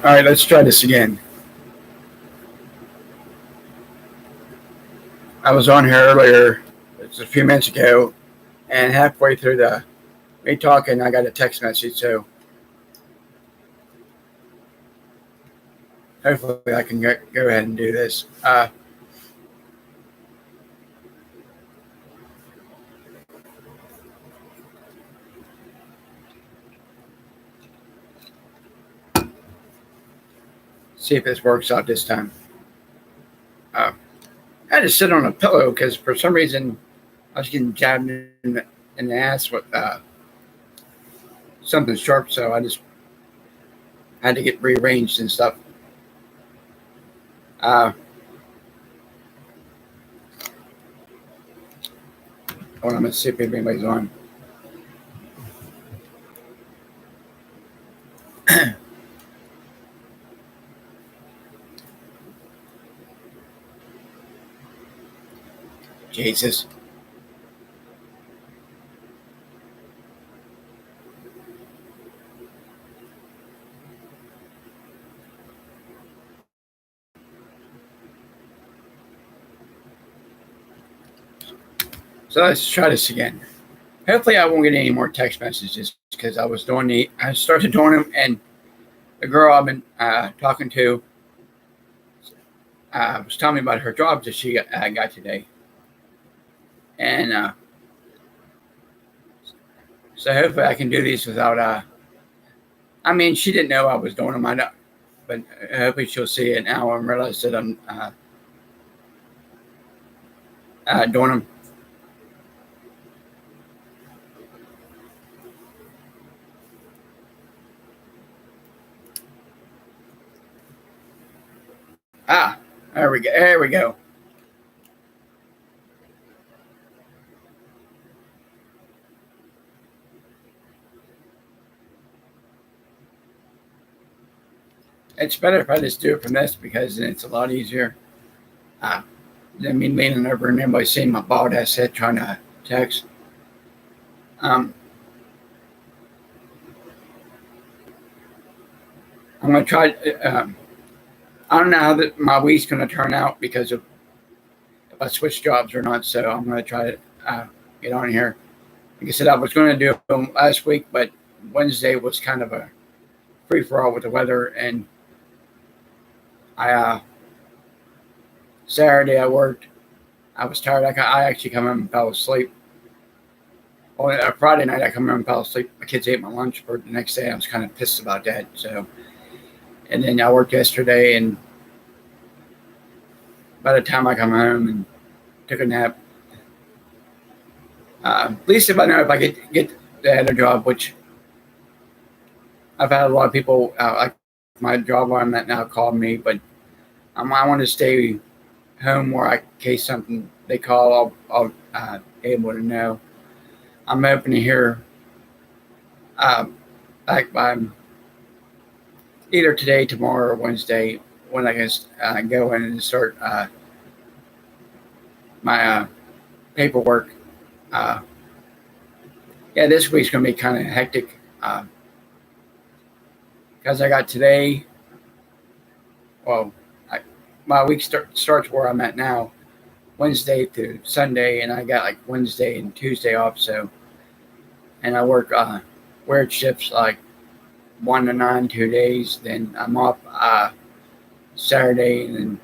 All right, let's try this again. I was on here earlier, it's a few minutes ago, and halfway through the me talking, I got a text message. So hopefully, I can go ahead and do this. See if this works out this time. Uh, I had to sit on a pillow because for some reason I was getting jabbed in the ass with something sharp, so I just had to get rearranged and stuff. Uh, Hold on, I'm gonna see if anybody's on. Jesus. So let's try this again. Hopefully, I won't get any more text messages because I started doing them, and the girl I've been talking to was telling me about her job that she got today, and so hopefully I can do these without. I mean, she didn't know I was doing them, but hopefully she'll see it now and realize that I'm doing them. There we go. There we go. It's better if I just do it from this because it's a lot easier than me leaning over and everybody seeing my bald ass head trying to text. I'm going to try. I don't know how my week's going to turn out because of if I switch jobs or not. So I'm going to try to get on here. Like I said, I was going to do them last week, but Wednesday was kind of a free for all with the weather, and Saturday I worked. I was tired. I actually come home and fell asleep. On Friday night I come home and fell asleep. My kids ate my lunch for the next day. I was kind of pissed about that. So, and then I worked yesterday, and by the time I come home and took a nap, at least if I know if I get the other job, which I've had a lot of people like my job where I'm at now called me, but I want to stay home where in case something they call, I'll be able to know. I'm hoping to hear back by either today, tomorrow, or Wednesday when I can go in and start my paperwork. Yeah, this week's going to be kind of hectic because I got today. Well, my week starts where I'm at now, Wednesday through Sunday, and I got like Wednesday and Tuesday off. So, and I work weird shifts like 1 to 9, 2 days. Then I'm off Saturday, and then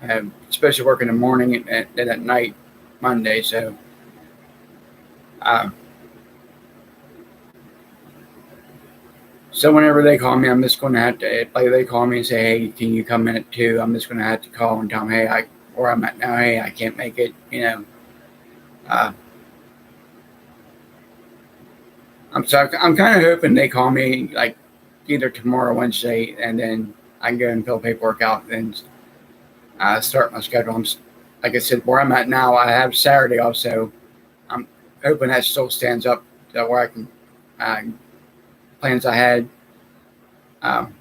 I'm supposed to work in the morning and then at night Monday. So, so whenever they call me, I'm just going to have to. If they call me and say, "Hey, can you come in at 2?" I'm just going to have to call and tell them, "Hey, where I'm at now, hey, I can't make it." I'm kind of hoping they call me like either tomorrow or Wednesday, and then I can go and fill paperwork out and start my schedule. Like I said, where I'm at now, I have Saturday off, so I'm hoping that still stands up to where I can plans I had. And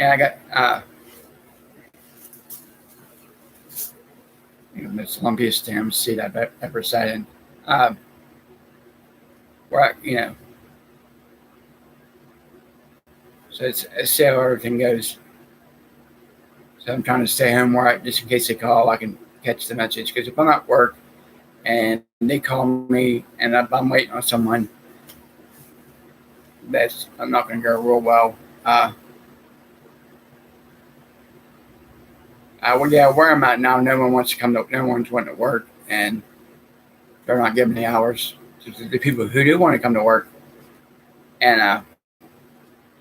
I got the slumpiest damn seat I've ever sat in. Where So it's see how everything goes. So I'm trying to stay home where just in case they call, I can catch the message. Because if I'm at work and they call me and I'm waiting on someone, I'm not going to go real well. Well, yeah, where I'm at now, no one wants to come to, no one's wanting to work, and they're not giving the hours to the people who do want to come to work. And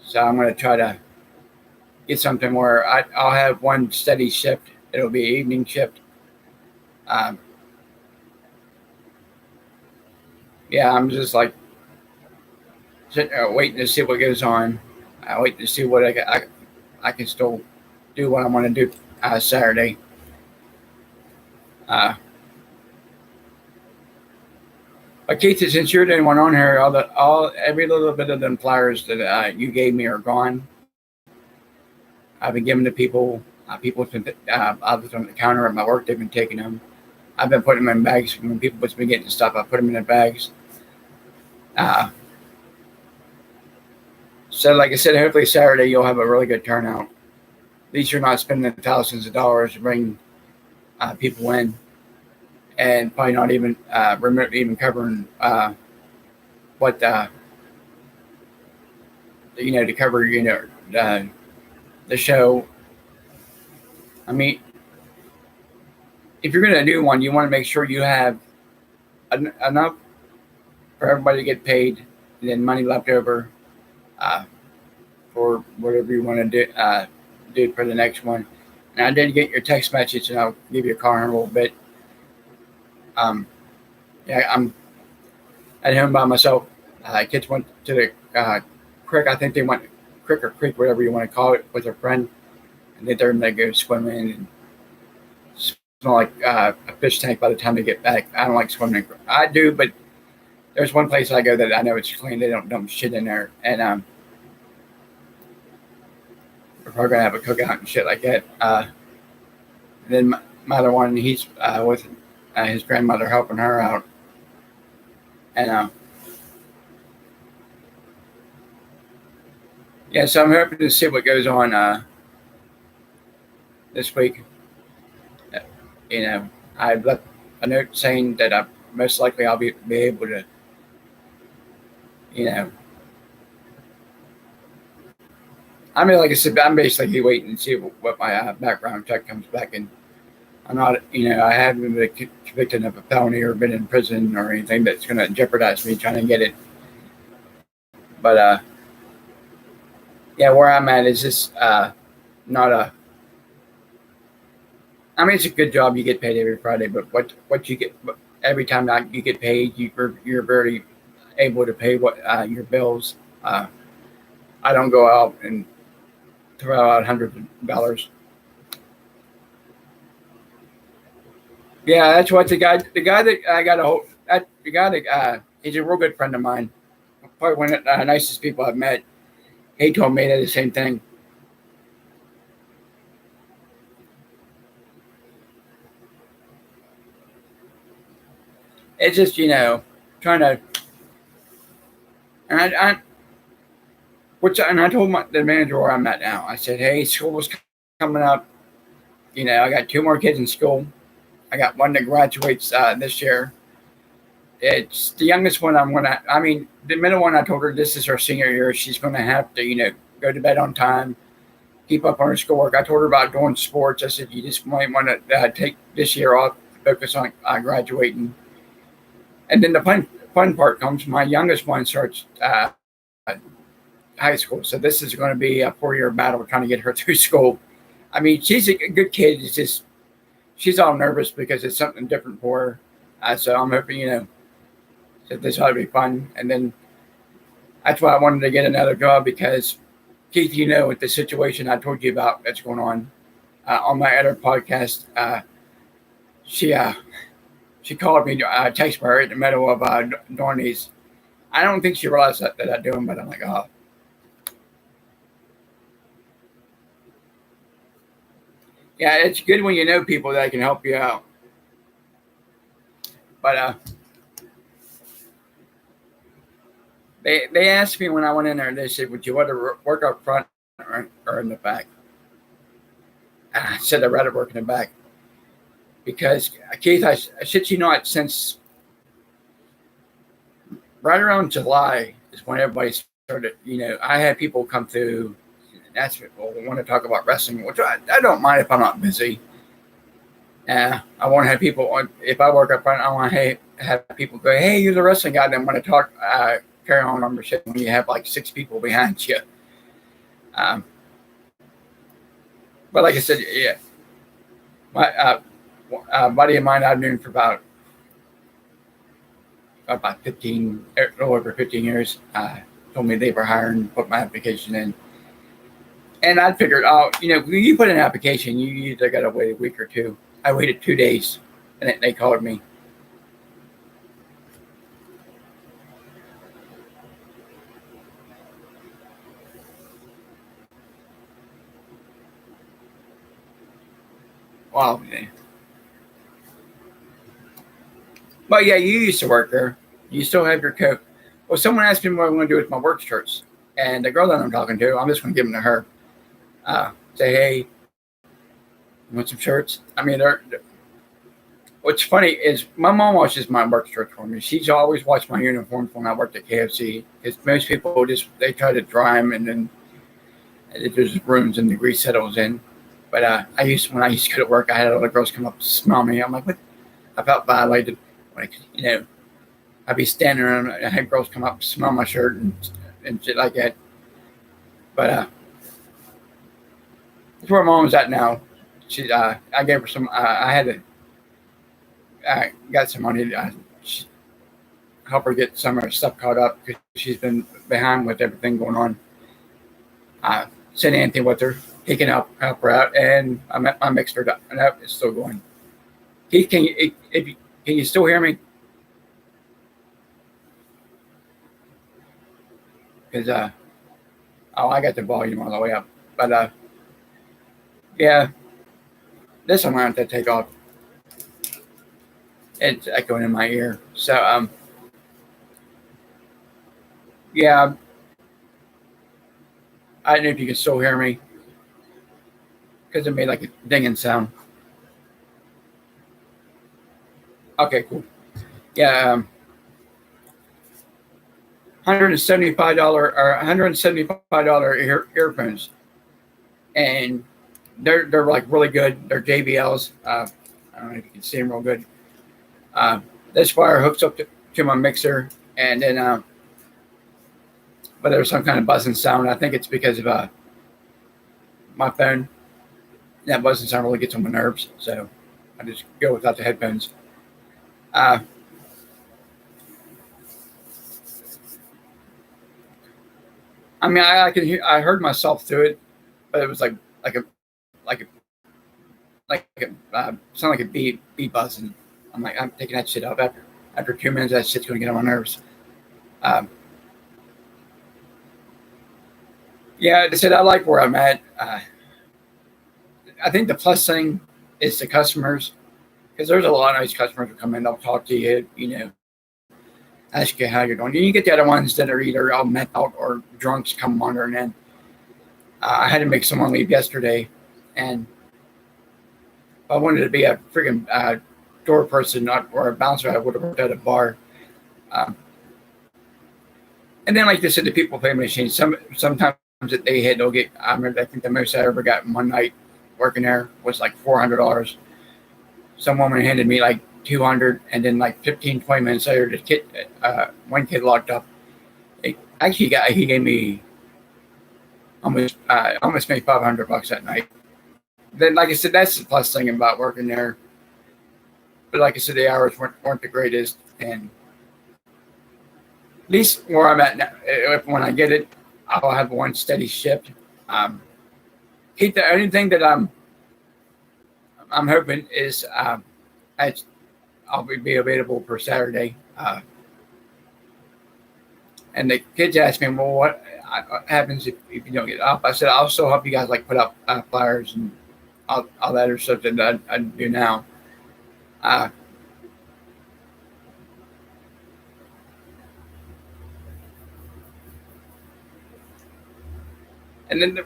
so I'm going to try to get something where I'll have one steady shift. It'll be an evening shift. Um, yeah, I'm just like sitting there waiting to see what goes on. I wait to see what I can still do what I want to do Saturday. Uh, but Keith, since you're the one on here, every little bit of them flyers that you gave me are gone. I've been giving to people. People have been, I was on the counter at my work. They've been taking them. I've been putting them in bags. When people have been getting stuff, I put them in their bags. So, like I said, hopefully Saturday you'll have a really good turnout. At least you're not spending thousands of dollars to bring people in, and probably not even remotely even covering what to cover the show. I mean, if you're going to do one, you want to make sure you have enough for everybody to get paid, and then money left over for whatever you want to do for the next one. And I did get your text message, and I'll give you a call in a little bit. Yeah, I'm at home by myself. Kids went to the creek. I think they went creek or creek, whatever you want to call it, with a friend, and they're going to go swimming and smell like a fish tank by the time they get back. I don't like swimming. I do, but there's one place I go that I know it's clean. They don't dump shit in there, and we're probably gonna have a cookout and shit like that. Then my other one, he's with his grandmother helping her out, and yeah. So I'm hoping to see what goes on this week. I've left a note saying that most likely I'll be able to, I mean, like I said, I'm basically waiting to see what my background check comes back, and I'm not, I haven't been convicted of a felony or been in prison or anything that's going to jeopardize me trying to get it. But yeah, where I'm at is just not a. I mean, it's a good job. You get paid every Friday, but what you get every time you get paid, you're very able to pay your bills. I don't go out and throw out hundreds of dollars. Yeah, that's what the guy that I got a hold. The guy that he's a real good friend of mine. Probably one of the nicest people I've met. He told me that the same thing. It's just trying to, and I told the manager where I'm at now. I said, hey, school's coming up. I got 2 more kids in school. I got one that graduates this year. It's the youngest one. The middle one, I told her this is her senior year. She's going to have to, go to bed on time, keep up on her schoolwork. I told her about doing sports. I said, you just might want to take this year off, focus on graduating. And then the fun part comes. My youngest one starts high school. So this is going to be a 4-year battle trying to get her through school. I mean, she's a good kid. It's just she's all nervous because it's something different for her. So I'm hoping, that this ought to be fun. And then that's why I wanted to get another job because, Keith, with the situation I told you about that's going on my other podcast, she called me, texted her in the middle of doing these. I don't think she realized that I do them, but I'm like, oh. Yeah, it's good when you know people that can help you out. But They asked me when I went in there. They said, "Would you rather work up front or in the back?" I said, "I'd rather work in the back because Keith, I shit you not, since right around July is when everybody started. I had people come through. That's people want to talk about wrestling, which I don't mind if I'm not busy. I want to have people on. If I work up front, I want to have people go, "Hey, you're the wrestling guy." Then want to talk, carry on membership when you have like 6 people behind you. Um, but like I said, yeah, my buddy of mine I've known for about 15, a little over 15 years. Told me they were hiring, put my application in. And I figured, when you put in an application, you either got to wait a week or two. I waited 2 days, and they called me. Wow. But yeah, you used to work there. You still have your coat. Well, someone asked me what I'm going to do with my work shirts. And the girl that I'm talking to, I'm just going to give them to her. Say, hey, you want some shirts? I mean, what's funny is my mom washes my work shirts for me. She's always watched my uniforms when I worked at KFC. Because most people they try to dry them and then there's ruins and the grease settles in. But when I used to go to work, I had all the girls come up to smell me. I'm like, what? I felt violated. Like, I'd be standing around and I had girls come up, smell my shirt and shit like that. But that's where mom's at now. I gave her some. I got some money to help her get some of her stuff caught up because she's been behind with everything going on. Sent Anthony with her. He can help her out, and I mixed her up, and that is still going. Keith, can you still hear me? Because I got the volume all the way up, but yeah, this one I have to take off. It's echoing in my ear. So yeah, I don't know if you can still hear me because it made like a dinging sound. Okay, cool. Yeah, $175 or $175 earphones, and they're like really good. They're JBLs. I don't know if you can see them real good. This wire hooks up to my mixer, and then but there's some kind of buzzing sound. I think it's because of my phone. That buzzing sound really gets on my nerves, so I just go without the headphones. I mean, I can hear. I heard myself through it, but it was like a like a sound like a bee buzzing. I'm like, I'm taking that shit off after 2 minutes. That shit's gonna get on my nerves. Um, yeah, I said I like where I'm at. I think the plus thing is the customers because there's a lot of nice customers who come in. They'll talk to you, ask you how you're doing. And you get the other ones that are either all met out or drunks come wandering in. I had to make someone leave yesterday, and I wanted to be a freaking door person, not or a bouncer. I would have worked at a bar. Um, and then, like they said, the people pay machine. Sometimes that they hit, they'll get. I think the most I ever got in one night working there was like $400. Some woman handed me like 200, and then like 15, 20 minutes later, the kid, one kid locked up. He gave me almost made $500 that night. Then, like I said, that's the plus thing about working there. But like I said, the hours weren't the greatest, and at least where I'm at now, when I get it, I'll have one steady shift. Keith, the only thing that I'm hoping is I'll be available for Saturday. And the kids asked me, well, what happens if you don't get up? I said, I'll still help you guys like put up flyers and all that other stuff that I do now. And then,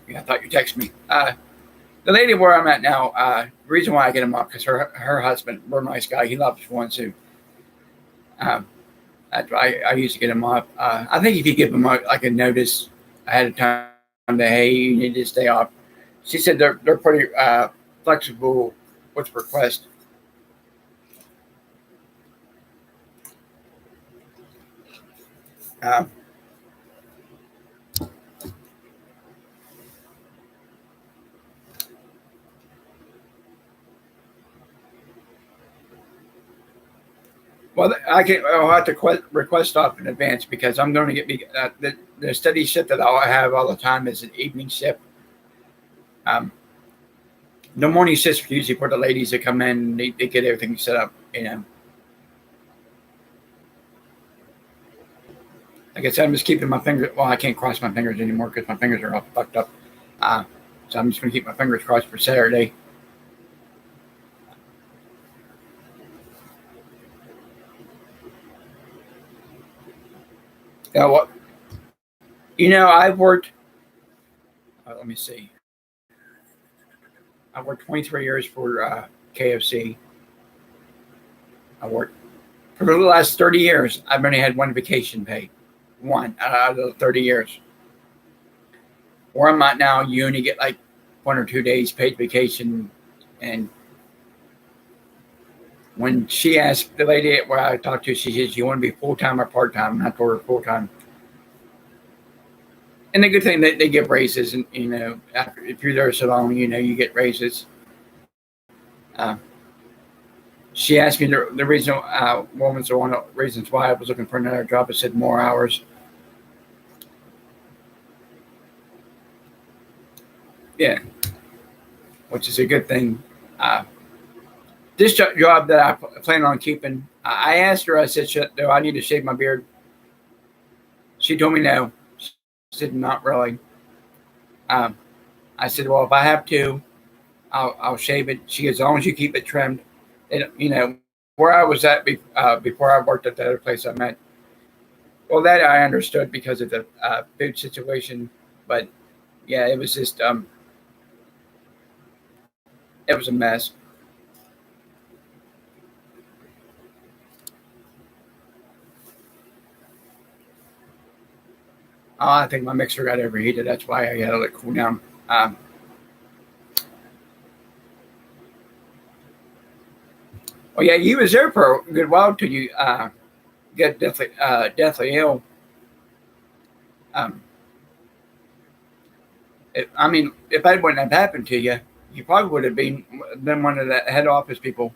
yeah, I thought you texted me. The lady where I'm at now, the reason why I get him up because her husband, real nice guy, he loves one too. I used to get him up. I think if you give them like a notice ahead of time that hey, you need to stay off. She said they're pretty flexible with request. Uh, well, I'll have to request off in advance because I'm going to get the steady shift that I'll have all the time is an evening shift. Um, the morning shift usually for the ladies that come in, they get everything set up. Like I said, I'm just keeping my fingers. Well, I can't cross my fingers anymore because my fingers are all fucked up. Uh, so I'm just going to keep my fingers crossed for Saturday. What? I've worked. Let me see. I worked 23 years for KFC. I worked for the last 30 years. I've only had one vacation pay, one out of the 30 years. Where I'm at now, you only get like 1 or 2 days paid vacation. And when she asked the lady where I talked to, she says, "You want to be full time or part time?" And I told her full time. And the good thing that they give raises, and if you're there so long, you get raises. Uh, she asked me the reason. One was one of the reasons why I was looking for another job. I said more hours. Yeah, which is a good thing. This job that I plan on keeping, I asked her. I said, "Do I need to shave my beard?" She told me no. She said, "Not really." Um, I said, "Well, if I have to, I'll shave it." She goes, "As long as you keep it trimmed." And where I was at before I worked at the other place I'm at. Well, that I understood because of the food situation, but yeah, it was just it was a mess. I think my mixer got overheated. That's why I had to let it cool down. Um, well, yeah, you was there for a good while till you get deathly ill. Um, I mean, if that wouldn't have happened to you, you probably would have been one of the head office people.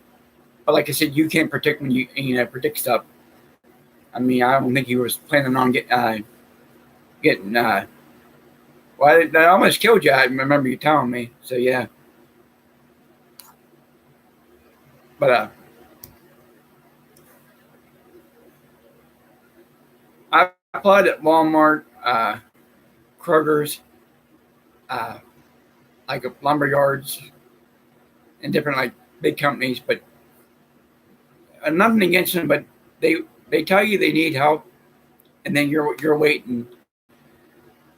But like I said, you can't predict when you predict stuff. I mean, I don't think he was planning on getting. Well, that almost killed you. I remember you telling me. So yeah, but I applied at Walmart, Kroger's, uh, like lumber yards, and different like big companies. But nothing against them, but they they tell you they need help, and then you're waiting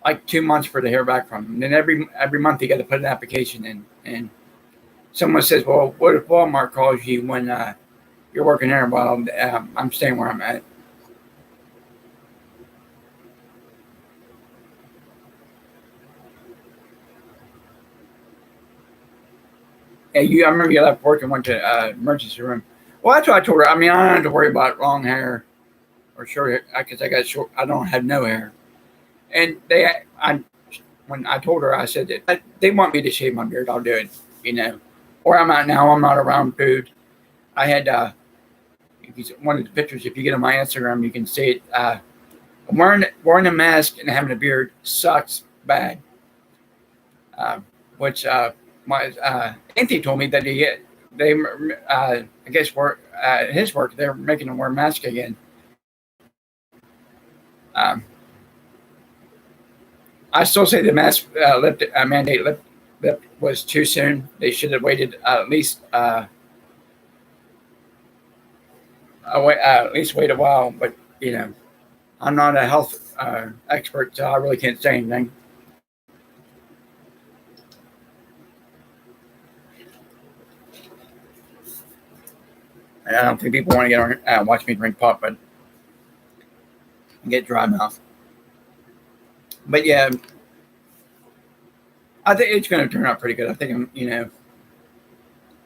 like 2 months for to hear back from them. And then every month you got to put an application in, and someone says, "Well, what if Walmart calls you when you're working there?" Well, I'm staying where I'm at. Yeah, I remember you left work and went to emergency room. Well, that's what I told her. I mean, I don't have to worry about long hair or short hair because I got short. I don't have no hair. And when I told her, I said that they want me to shave my beard. I'll do it. You know, where I'm at now, I'm not around food. I had if you one of the pictures, if you get on my Instagram, you can see it. Wearing a mask and having a beard sucks bad. Which my Anthony told me that I guess work his work they're making him wear a mask again. Um, I still say the mask mandate lift was too soon. They should have waited at least at least wait a while. But I'm not a health expert, so I really can't say anything. And I don't think people want to get on watch me drink pop, but get dry mouth. But yeah, I think it's going to turn out pretty good. I think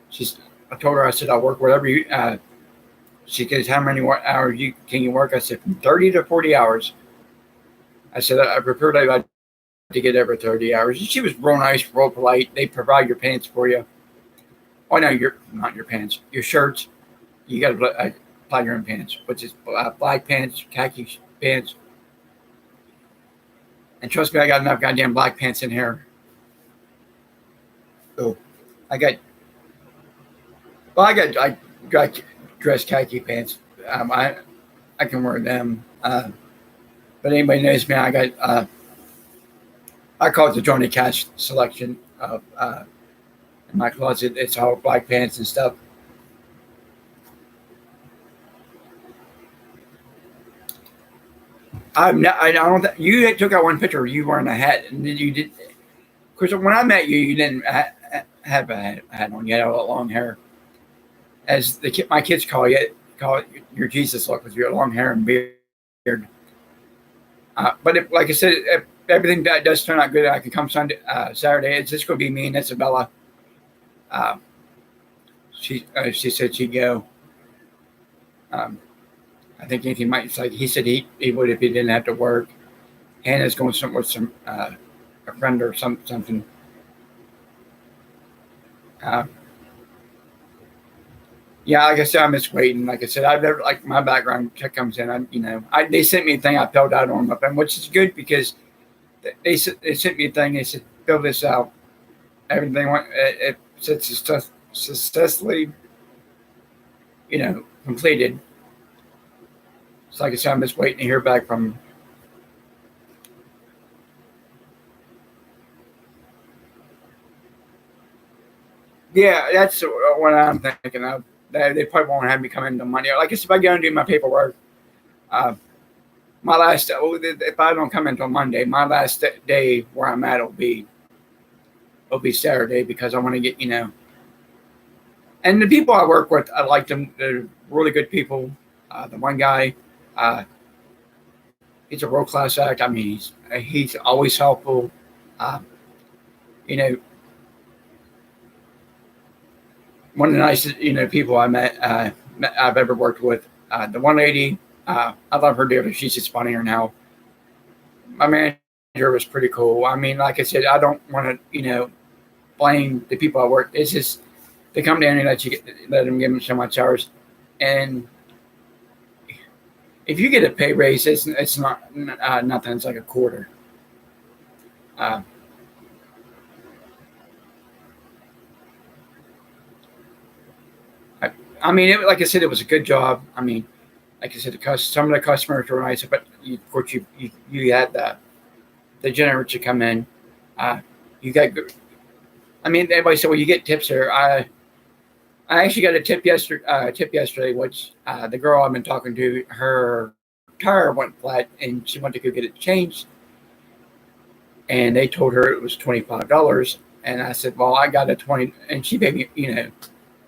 she's. I told her, I said, I'll work whatever you. She goes, how many hours can you work? I said, from 30 to 40 hours. I said, I prefer to get over 30 hours. And she was real nice, real polite. They provide your pants for you. Oh no, not your pants, your shirts. You got to apply your own pants, which is black pants, khaki pants. And trust me, I got enough goddamn black pants in here. So I got, I got dress khaki pants. I can wear them. But anybody knows me, I got I call it the Johnny Cash selection of in my closet. It's all black pants and stuff. I don't. You took out one picture. You wearing a hat, and then you did. Because when I met you, you didn't have a hat on. You had all long hair, as my kids call it your Jesus look with your long hair and beard. But like I said, if everything does turn out good, I can come Saturday. It's just going to be me and Isabella. Uh, she said she'd go. Um, I think anything might. It's like he said he would if he didn't have to work. Hannah's going somewhere with a friend or something. Uh, yeah, like I said, I miss waiting. Like I said, I've never like my background check comes in. They sent me a thing. I filled out on them, which is good because they sent me a thing. They said fill this out. Everything went. It said successfully, completed. So like I said, I'm just waiting to hear back from. Yeah, that's what I'm thinking of. They probably won't have me come in until Monday. Like I said, if I go and do my paperwork, uh, my last if I don't come until Monday, my last day where I'm at will be Saturday because I want to get. And the people I work with, I like them. They're really good people. The one guy, uh, he's a world class act. I mean, he's always helpful. Uh, you know, one of the nicest people I've ever worked with. The one lady, I love her dearly. She's just funnier now. My manager was pretty cool. I mean, like I said, I don't want to blame the people I work. It's just they come down and let them give them so much hours, and if you get a pay raise, it's not nothing. It's like a quarter. Uh, I, I mean, like I said, it was a good job. I mean, like I said, some of the customers were nice, but of course you had the generators to come in. Uh, you got good. I mean, everybody said, "Well, you get tips here." I actually got a tip yesterday. Which the girl I've been talking to, her tire went flat, and she went to go get it changed, and they told her it was $25. And I said, "Well, I got a 20," and she paid me.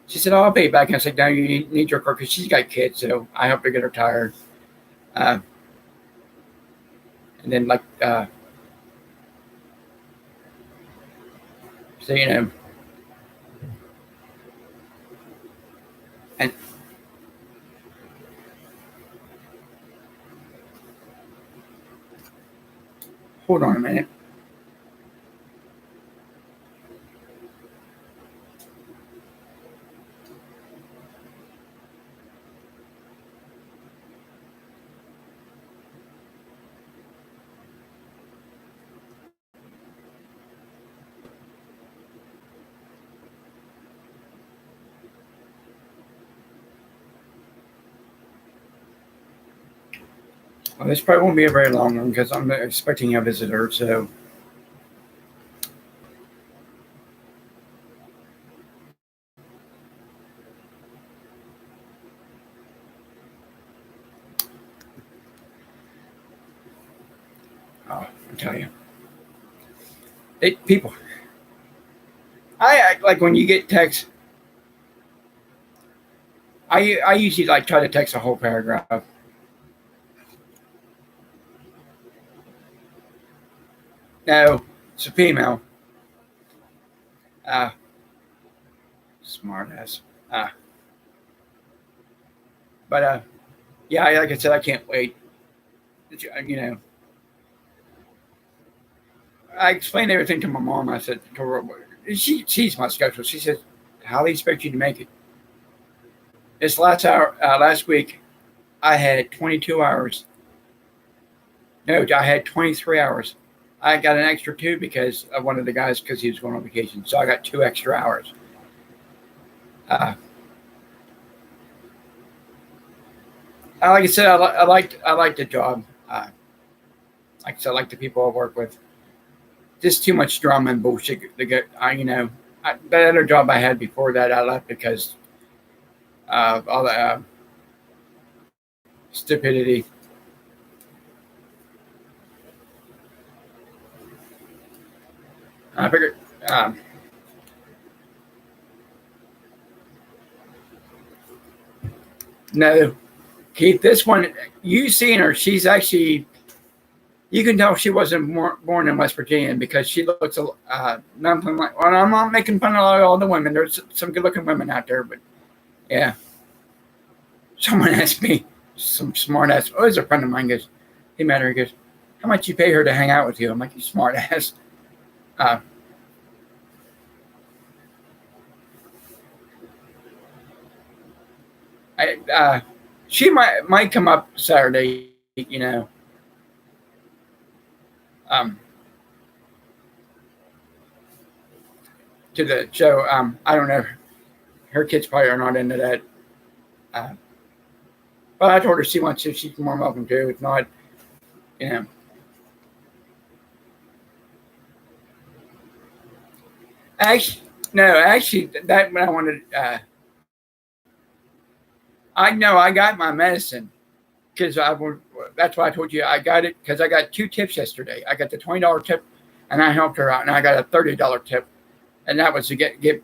She said, "Oh, I'll pay you back." And I said, "No, you need your car because she's got kids, so I helped her get her tire." Uh, and then so and hold on a minute. Well, this probably won't be a very long one because I'm expecting a visitor. So, Oh, I tell you, people. I like when you get texts. I usually like try to text a whole paragraph. No, it's a female. Uh, Smart ass. Uh, but yeah, like I said, I can't wait. You know, I explained everything to my mom. I said to her, she sees my schedule. She says, "How do you expect you to make it?" This last week, I had 22 hours. No, I had 23 hours. I got an extra two because of one of the guys because he was going on vacation. So I got 2 extra hours. Uh, like I said, I like the job. Like I said, I like the people I work with. Just too much drama and bullshit to get. That other job I had before that I left because of all the stupidity. I figured, um, no, Keith, this one, you seen her. She's actually, you can tell she wasn't born in West Virginia because she looks nothing like, well, I'm not making fun of all the women. There's some good looking women out there, but yeah. Someone asked me, some smart ass, oh, it's a friend of mine goes, he met her, he goes, how much you pay her to hang out with you? I'm like, you smart ass. Uh, she might come up Saturday, um, to the show. I don't know. Her kids probably are not into that. Uh, but I told her she wants to. She's more welcome to. If not, you know. Actually, no. Actually, that when I wanted. I know I got my medicine because that's why I told you I got it because I got two tips yesterday. I got the $20 tip, and I helped her out, and I got a $30 tip, and that was to get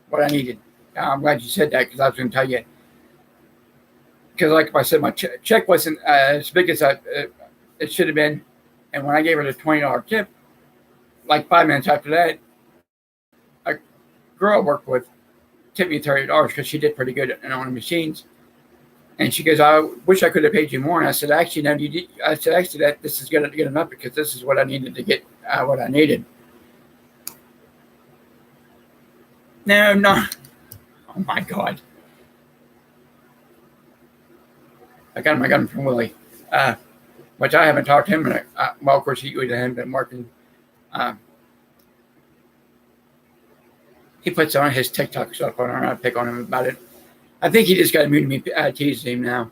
what I needed. I'm glad you said that because I was going to tell you. Because, like I said, my check wasn't as big as it should have been, and when I gave her the $20 tip, like 5 minutes after that, a girl I worked with tipped me $30 because she did pretty good on the machines. And she goes, "I wish I could have paid you more." And I said, "Actually, no, you did." I said, "Actually, that this is good enough because this is what I needed to get what I needed." No, no. Oh my God. I got my gun from Willie, uh, which I haven't talked to him. Well, of course, he hadn't been working. Uh, he puts on his TikTok stuff on, and I pick on him about it. I think he just got immune to me teasing him now.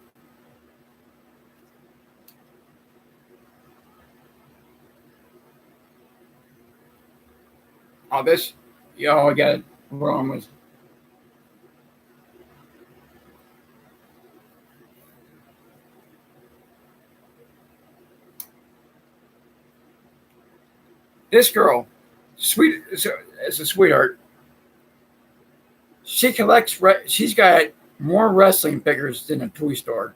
All this, I got it wrong with this girl. Sweet, it's a sweetheart. She collects. She's got more wrestling figures than a toy store.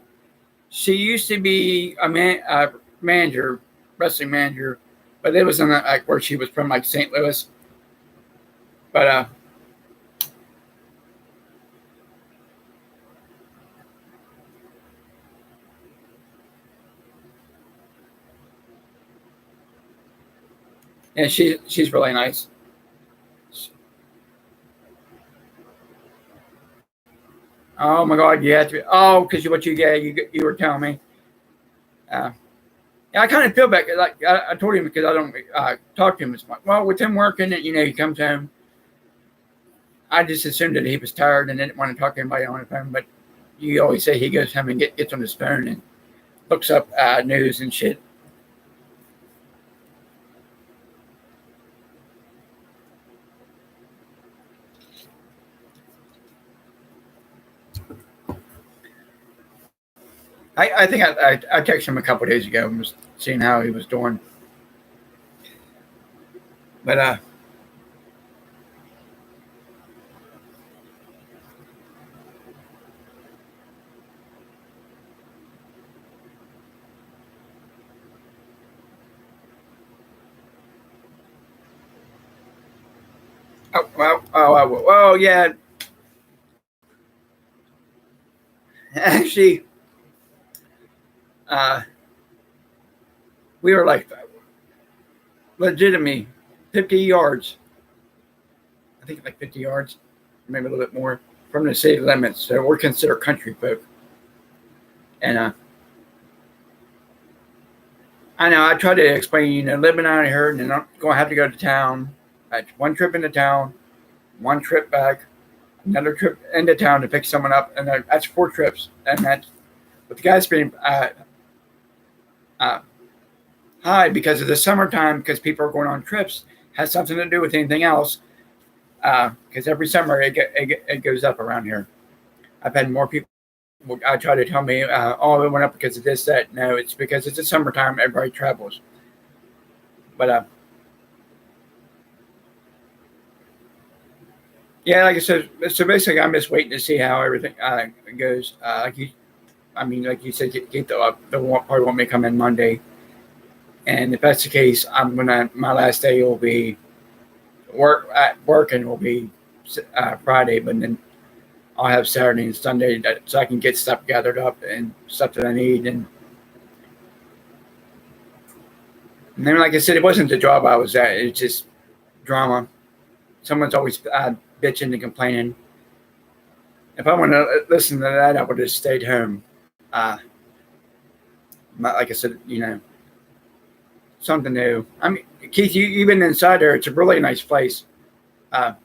She used to be a manager, wrestling manager, but it was in like where she was from, like St. Louis. But and she's really nice. Oh my God, you have to. Because what you get, you were telling me. Uh, yeah, I kind of feel bad. Like I told him because I don't talk to him as much. Well, with him working, he comes home. I just assumed that he was tired and didn't want to talk to anybody on the phone. But you always say he goes home and gets on his phone and looks up news and shit. I think I texted him a couple of days ago and was seeing how he was doing. But well, yeah. Actually, uh, we were like legitimately 50 yards. I think like 50 yards, maybe a little bit more from the city limits. So we're considered country folk. And I know I try to explain, living out here and I'm going to have to go to town. One trip into town, one trip back, another trip into town to pick someone up, and that's 4 trips. And that's with the gas being uh, high because of the summertime, because people are going on trips, has something to do with anything else. Because every summer it goes up around here. I've had more people try to tell me, oh, it went up because of this, that. No, it's because it's the summertime, everybody travels. But yeah, like I said, so basically, I'm just waiting to see how everything goes. Like you said, Keith, the part won't may come in Monday, and if that's the case, my last day will be working will be Friday, but then I'll have Saturday and Sunday so I can get stuff gathered up and stuff that I need. And then, like I said, it wasn't the job I was at; it's just drama. Someone's always bitching and complaining. If I want to listen to that, I would have stayed home. Like I said, something new. I mean, Keith, you've been inside there. It's a really nice place. Yeah,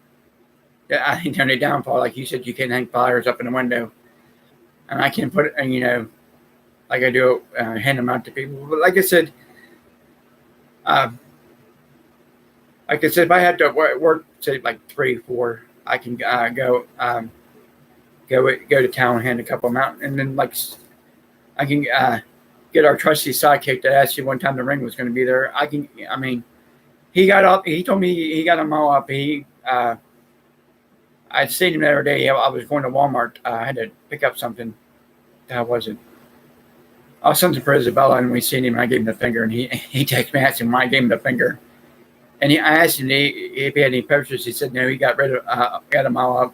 I think the only downfall, like you said, you can hang flyers up in the window, and I can put it, and like I do, hand them out to people. But like I said, if I had to work say like 3, 4, I can go to town and hand a couple of them out, and then like I can get our trusty sidekick that asked you one time the ring was going to be there. I mean, he got up. He told me he got them all up. I'd seen him the other day. I was going to Walmart. I had to pick up something. How was it? Oh, something for Isabella, and we seen him, and I gave him the finger, and he texted me, asked him why I gave him the finger. And I asked him if he had any posters. He said no, he got them all up.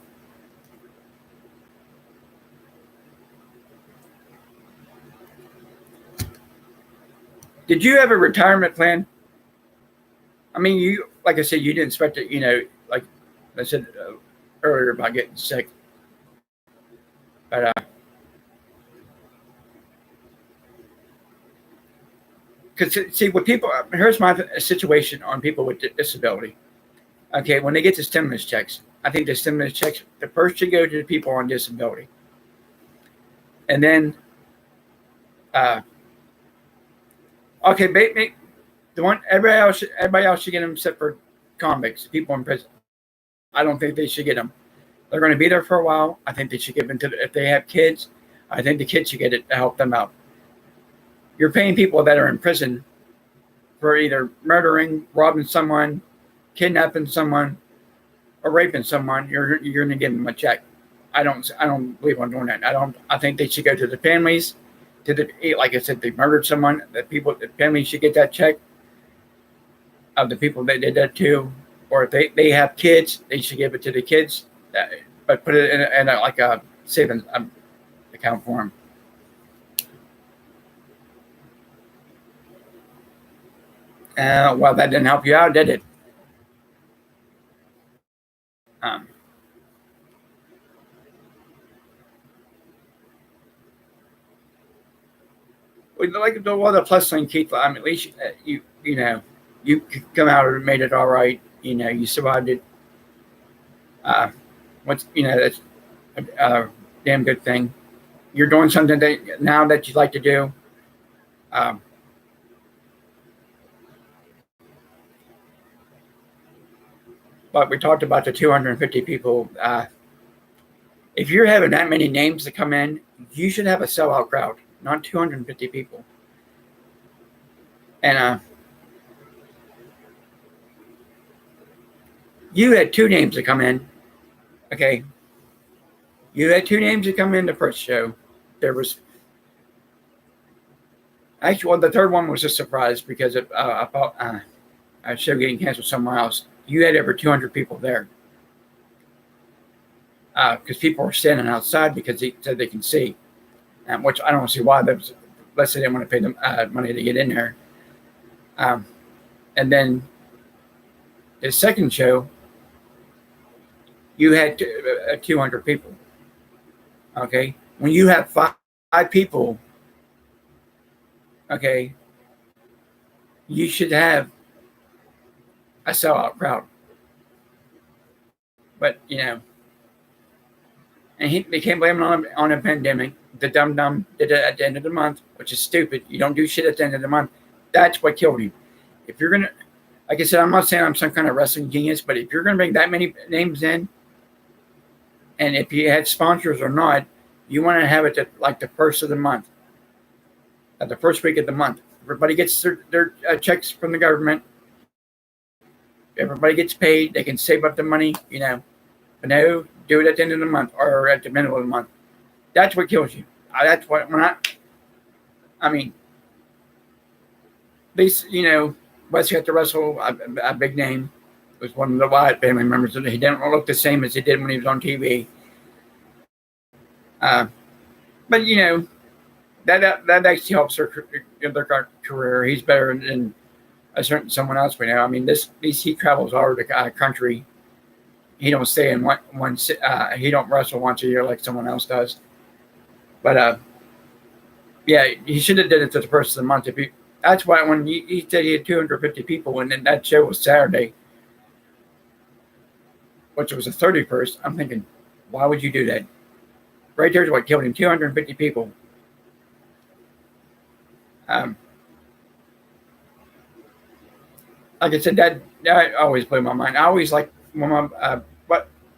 Did you have a retirement plan? I mean, like I said, you didn't expect it, like I said earlier about getting sick. But because see, with people, here's my situation on people with disability. Okay, when they get the stimulus checks, I think the stimulus checks, the first should go to the people on disability. And then, okay, the one everybody else should get them except for convicts, people in prison. I don't think they should get them. They're going to be there for a while. I think they should give them if they have kids. I think the kids should get it to help them out. You're paying people that are in prison for either murdering, robbing someone, kidnapping someone, or raping someone. You're going to give them a check. I don't believe I'm doing that. I think they should go to the families. Like I said, they murdered someone. The families should get that check of the people they did that to. Or if they have kids, they should give it to the kids, but put it in a savings account for them. Well, that didn't help you out, did it? Like the plus thing, Keith. I mean, at least you come out and made it all right. You survived it. That's a damn good thing. You're doing something now that you like to do. But we talked about the 250 people. If you're having that many names to come in, you should have a sellout crowd. not 250 people. And you had two names to come in. Okay. You had two names to come in the first show. There was actually, well, the third one was a surprise because I thought a show getting canceled somewhere else. You had over 200 people there because people were standing outside because they said they can see, which I don't see why. Unless they didn't want to pay them money to get in there. And then the second show, you had 200 people. Okay, when you have five people, okay, you should have a sellout crowd. But and they can't blame it on a pandemic. The dum did it at the end of the month, which is stupid. You don't do shit at the end of the month. That's what killed him. If you're gonna, like I said, I'm not saying I'm some kind of wrestling genius, but if you're gonna bring that many names in, and if you had sponsors or not, you want to have it like the first of the month, at the first week of the month. Everybody gets their checks from the government. Everybody gets paid. They can save up the money, But no, do it at the end of the month or at the middle of the month. That's what kills you. That's what I mean, at least, Wes got to wrestle a big name. It was one of the Wyatt family members. He didn't look the same as he did when he was on TV. But that actually helps their career. He's better than someone else we know. I mean, he travels all over the country. He don't stay in one. He don't wrestle once a year like someone else does. But yeah, he should have did it to the first of the month. That's why when he said he had 250 people, and then that show was Saturday, which was the 31st. I'm thinking, why would you do that? Right there's what killed him. 250 people. Like I said, that always blew my mind. I always like when my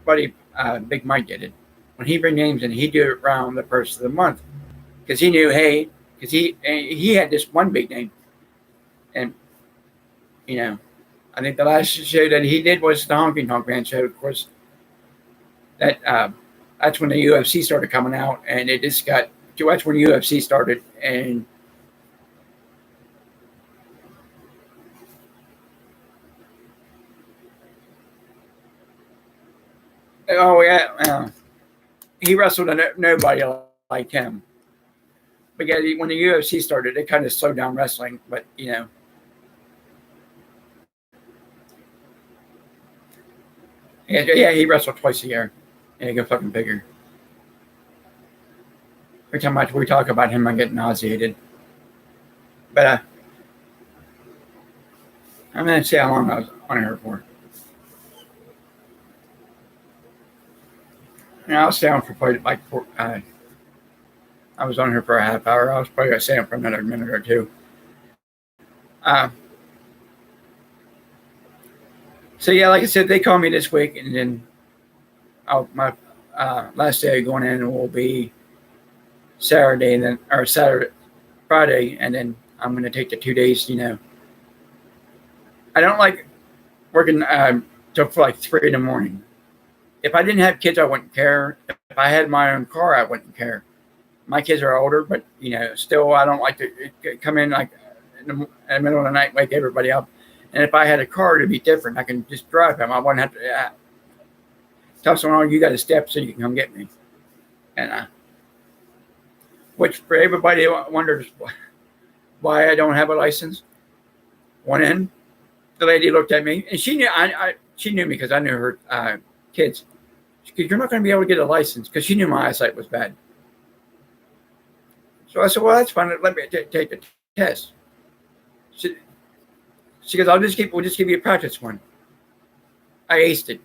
buddy Big Mike did it. When he bring names in, he'd do it around the first of the month because he knew, hey, because he had this one big name, and I think the last show that he did was the Honky Tonk Man show. Of course, that's when the UFC started coming out, and it just got. That's when UFC started, and oh yeah, he wrestled nobody like him. But yeah, when the UFC started, it kind of slowed down wrestling. But yeah, he wrestled twice a year. Yeah, go fucking figure. Every time we talk about him, I get nauseated. But I'm gonna see how long I was on her for. And I was stay on for probably like I was on here for a half hour. I was probably gonna stay on for another minute or two. So yeah, like I said, they called me this week, and then my last day going in will be Saturday, and then or Friday, and then I'm gonna take the 2 days. I don't like working till like 3 in the morning. If I didn't have kids, I wouldn't care. If I had my own car, I wouldn't care. My kids are older, but still, I don't like to come in like in the middle of the night, wake everybody up. And if I had a car, it'd be different. I can just drive them. I wouldn't have to tell someone, "Oh, you got to step so you can come get me." And which for everybody wonders why I don't have a license. One in, the lady looked at me, and she knew she knew me because I knew her kids. She said, "You're not going to be able to get a license," because she knew my eyesight was bad. So I said, "Well, that's fine. Let me take the test." She goes, we'll just give you a practice one. I aced it.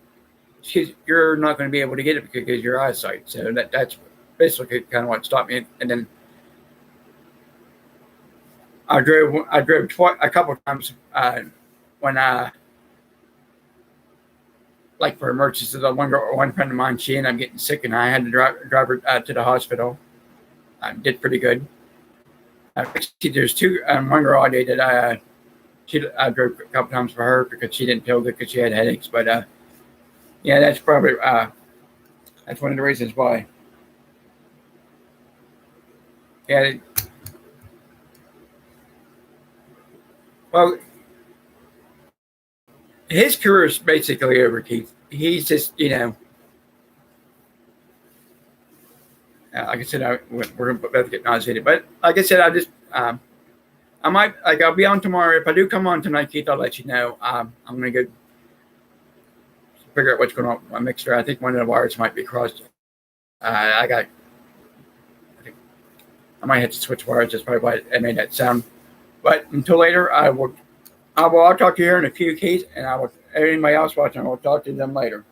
She goes, "You're not going to be able to get it because of your eyesight." So that's basically kind of what stopped me. And then I drove a couple of times when like for emergencies. One friend of mine, she ended up getting sick, and I had to drive her to the hospital. I did pretty good. Actually, there's two. One girl I dated. I drove a couple times for her because she didn't feel good because she had headaches. But yeah, that's probably that's one of the reasons why. Yeah. Well, his career is basically over, Keith. He's just, like I said, we're both get nauseated. But like I said, I might, like, I'll be on tomorrow. If I do come on tonight, Keith, I'll let you know. I'm going to go figure out what's going on with my mixer. I think one of the wires might be crossed. I might have to switch wires. That's probably why it made that sound. But until later, I'll talk to you here in a few, Keith, and anybody else watching, I will talk to them later.